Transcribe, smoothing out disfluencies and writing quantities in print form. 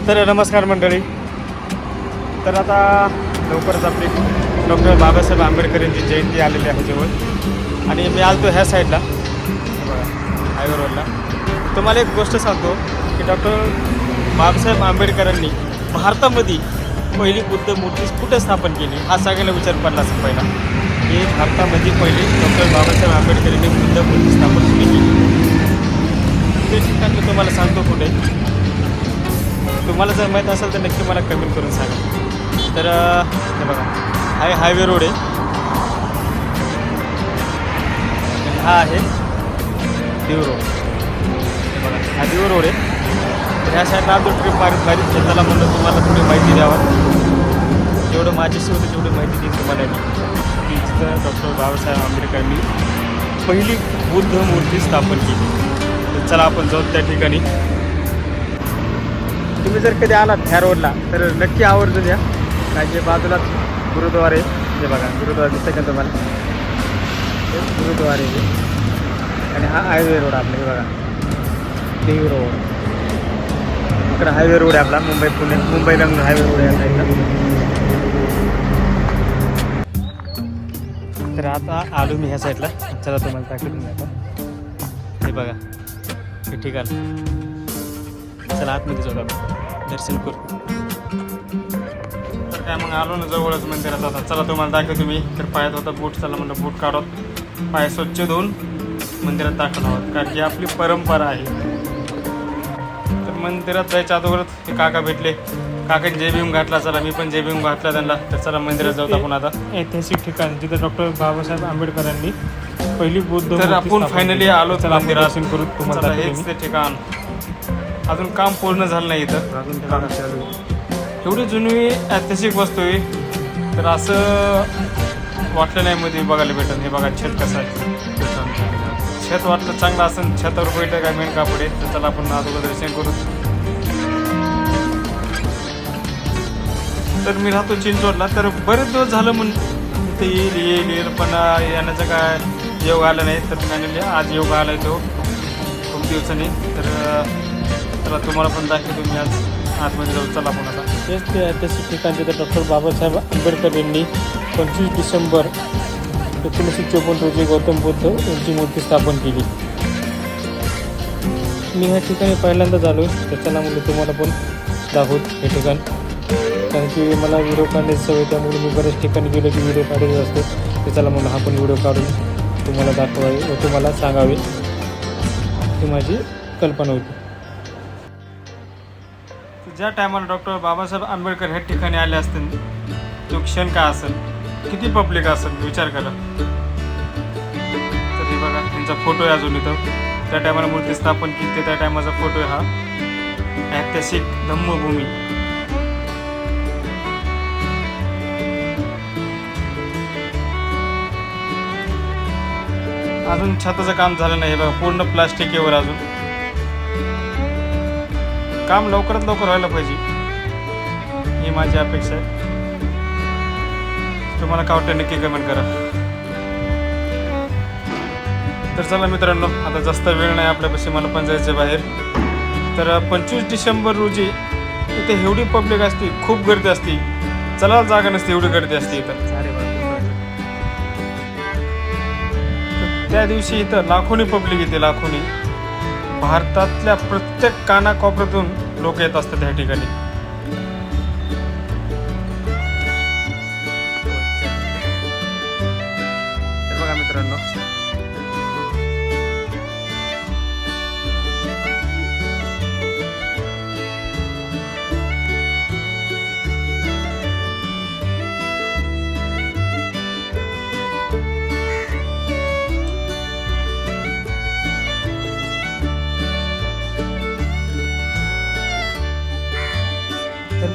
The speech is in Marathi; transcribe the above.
तर नमस्कार मंडळी. तर आता लवकरच आपली डॉक्टर बाबासाहेब आंबेडकर यांची जयंती आलेली आहे जवळ, आणि मी आलतो ह्या साईडला हायवे रोडला. तुम्हाला एक गोष्ट सांगतो की डॉक्टर बाबासाहेब आंबेडकरांनी भारतामध्ये पहिली बुद्ध मूर्ती कुठे स्थापन केली हा सगळ्यांना विचार पडला असेल पहिला, की भारतामध्ये पहिली डॉक्टर बाबासाहेब आंबेडकर यांनी बुद्ध मूर्ती स्थापन कुठे केली. ते ठिकाण मी तुम्हाला सांगतो कुठे. तुम्हाला जर माहीत असेल तर नक्की मला कमेंट करून सांगा. तर हे बघा, हायवे रोड आहे, हा आहे देव रोड. हे बघा, हा देव रोड आहे. तर ह्या साईडला आलो ट्रिप मारीत त्याला म्हणलं तुम्हाला थोडी माहिती द्यावं. जेवढं माझ्याशी होतं तेवढी माहिती देईन तुम्हाला की जिथं डॉक्टर बाबासाहेब आंबेडकरांनी पहिली बुद्ध मूर्ती स्थापन केली. तर चला आपण जाऊ त्या ठिकाणी. तुम्ही जर कधी आलात ह्या रोडला तर नक्की आवर्जून या. काय जे बाजूलाच गुरुद्वारे जे बघा, गुरुद्वारा दिसतं का तुम्हाला? गुरुद्वारे आणि हा हायवे रोड आपला. हे बघा देव रोड, इकडं हायवे रोड आहे आपला, मुंबई बेंगलोर हायवे रोड आहे साईडला. तर आता आलो मी ह्या साईडला. चला तुम्हाला दाखवतो मी आता. हे बघा हे ठिकाण. चला आतमध्ये जाऊ आपण, दर्शन करू. तर काय मग आलो ना जवळच मंदिरात. आता चला तुम्हाला दाखवतो मी. तर पायात होता बूट, चला म्हणलं बूट काढत पाय स्वच्छ धुवून मंदिरात दाखवणार आहोत, कारण की आपली परंपरा आहे. तर मंदिरात जायच्या अगोदरच ते काका भेटले. काकांनी जय भीम घातला, चला मी पण जय भीम घातला त्यांना. तर चला मंदिरात जाऊ आपण आता. ऐतिहासिक ठिकाण जिथे डॉक्टर बाबासाहेब आंबेडकरांनी पहिली बुद्ध. तर आपण फायनली आलो मंदिरात दर्शन करू. तुम्हाला हेच ते ठिकाण. अजून काम पूर्ण झालं नाही इथं, अजून ते काम चालू आहे. एवढी जुनी ऐतिहासिक वस्तू आहे, तर असं वाटलं नाही मध्ये बघायला भेटत. हे बघा छत कसं आहे. छत वाटलं चांगलं असेल, छतावर बैठक काय मेन कापड आहे. तर चला आपण अगोदर दर्शन करू. तर मी राहतो चिंचवडला, तर बरेच दिवस झालं म्हणून ते येईल पण येण्याचं काय योग आला नाही. तर फायनली आज योग आला आहे तो खूप दिवसांनी. तर चला तुम्हाला पण दाखवतो मी आज आतमध्ये जाऊ. चला आपण आता. तेच ते ऐतिहासिक ठिकाण जिथं डॉक्टर बाबासाहेब आंबेडकर यांनी 25 डिसेंबर 1954 रोजी गौतम बुद्ध यांची मूर्ती स्थापन केली. मी ह्या ठिकाणी पहिल्यांदाच आलो आहे. तर चला म्हणलं तुम्हाला पण दाखवत हे ठिकाण, कारण की मला व्हिडिओ काढण्याची सवय, त्यामुळे मी बऱ्याच ठिकाणी गेलो की व्हिडिओ काढत असतो. तर चला म्हणलं हा पण व्हिडिओ काढून तुम्हाला दाखवावे व तुम्हाला सांगावे, ही माझी कल्पना होती. ज्या टायमाला डॉक्टर बाबासाहेब आंबेडकर ह्या ठिकाणी आले असतील तो क्षण काय असेल, किती पब्लिक असेल विचार करा. तर हे बघा त्यांचा फोटो आहे अजून इथं. त्या टायमाला मूर्ती स्थापन केली त्या टायमाचा फोटो आहे हा. ऐतिहासिक धम्मभूमी. अजून छताचं काम झालं नाही. बघा पूर्ण प्लास्टिक यावर अजून काम लवकरात लवकर व्हायला पाहिजे, ही माझी अपेक्षा आहे. तुम्हाला काय वाटतं नक्की कमेंट करा. तर चला मित्रांनो, आता जास्त वेळ नाही आपल्यापाशी, मला पण जायचं बाहेर. तर 25 डिसेंबर रोजी इथे एवढी पब्लिक असते, खूप गर्दी असते, चला जागा नसते एवढी गर्दी असते इथं. त्या दिवशी इथं लाखोनी पब्लिक येते, लाखोनी. भारतातल्या प्रत्येक कानाकोपऱ्यातून लोक येत असतात ह्या ठिकाणी. बघा मित्रांनो, तर